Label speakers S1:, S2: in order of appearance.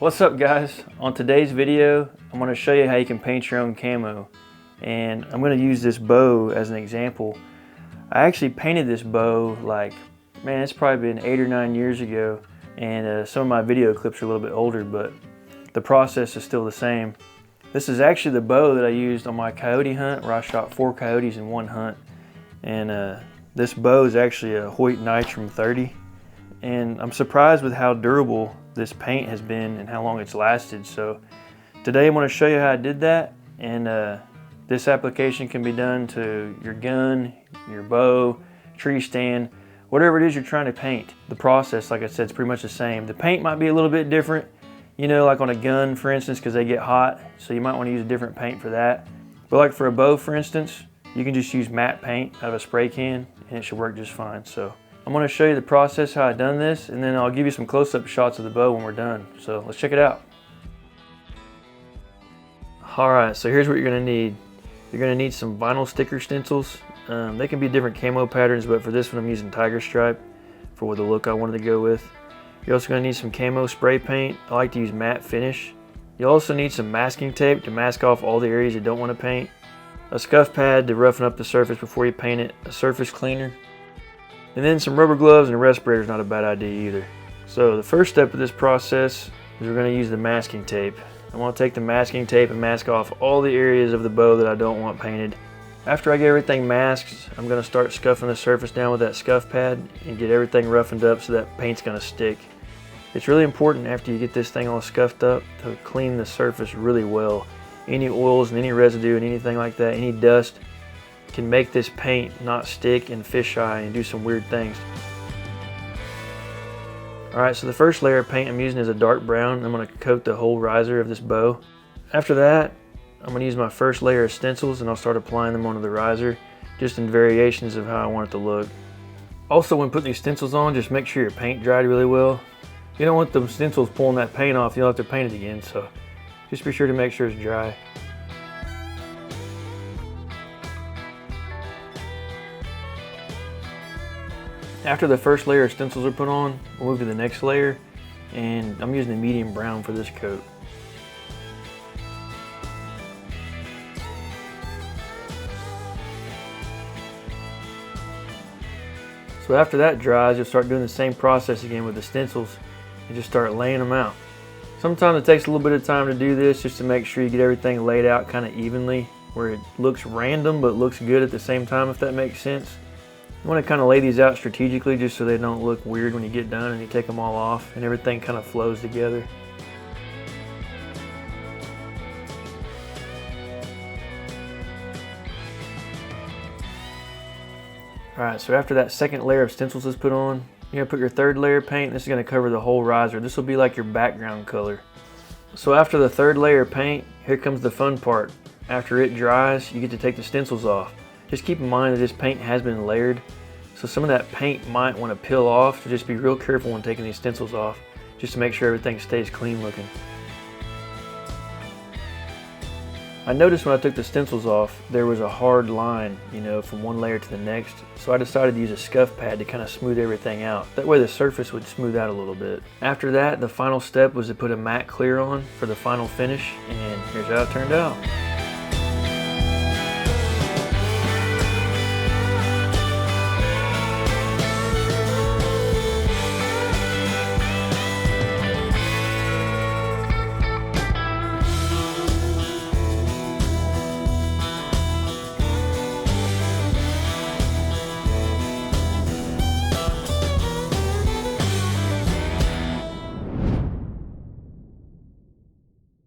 S1: What's up guys? On today's video, I'm going to show you how you can paint your own camo. And I'm going to use this bow as an example. I actually painted this bow it's probably been 8 or 9 years ago. And some of my video clips are a little bit older, but the process is still the same. This is actually the bow that I used on my coyote hunt where I shot 4 coyotes in one hunt. And this bow is actually a Hoyt Nitram 30. And I'm surprised with how durable this paint has been and how long it's lasted. So today I'm going to show you how I did that, and this application can be done to your gun, your bow, tree stand, whatever it is you're trying to paint. The process, like I said, is pretty much the same. The paint might be a little bit different, you know, like on a gun for instance, because they get hot, so you might want to use a different paint for that. But like for a bow for instance, you can just use matte paint out of a spray can and it should work just fine. So I'm going to show you the process how I've done this, and then I'll give you some close-up shots of the bow when we're done. So let's check it out. Alright, so here's what you're going to need. You're going to need some vinyl sticker stencils. They can be different camo patterns, but for this one I'm using tiger stripe for the look I wanted to go with. You're also going to need some camo spray paint. I like to use matte finish. You'll also need some masking tape to mask off all the areas you don't want to paint. A scuff pad to roughen up the surface before you paint it. A surface cleaner. And then some rubber gloves and a respirator is not a bad idea either. So the first step of this process is we're going to use the masking tape. I want to take the masking tape and mask off all the areas of the bow that I don't want painted. After I get everything masked, I'm going to start scuffing the surface down with that scuff pad and get everything roughened up so that paint's going to stick. It's really important after you get this thing all scuffed up to clean the surface really well. Any oils and any residue and anything like that, any dust, can make this paint not stick and fisheye and do some weird things. Alright, so the first layer of paint I'm using is a dark brown. I'm going to coat the whole riser of this bow. After that, I'm going to use my first layer of stencils and I'll start applying them onto the riser, just in variations of how I want it to look. Also, when putting these stencils on, just make sure your paint dried really well. You don't want them stencils pulling that paint off, you'll have to paint it again, so just be sure to make sure it's dry. After the first layer of stencils are put on, we'll move to the next layer, and I'm using the medium brown for this coat. So after that dries, you'll start doing the same process again with the stencils and just start laying them out. Sometimes it takes a little bit of time to do this just to make sure you get everything laid out kind of evenly, where it looks random but looks good at the same time, if that makes sense. You want to kind of lay these out strategically just so they don't look weird when you get done and you take them all off and everything kind of flows together. Alright, so after that second layer of stencils is put on, you're going to put your third layer of paint. This is going to cover the whole riser. This will be like your background color. So after the third layer of paint, here comes the fun part. After it dries, you get to take the stencils off. Just keep in mind that this paint has been layered, so some of that paint might want to peel off, so just be real careful when taking these stencils off, just to make sure everything stays clean looking. I noticed when I took the stencils off, there was a hard line, you know, from one layer to the next, so I decided to use a scuff pad to kind of smooth everything out. That way the surface would smooth out a little bit. After that, the final step was to put a matte clear on for the final finish, and here's how it turned out.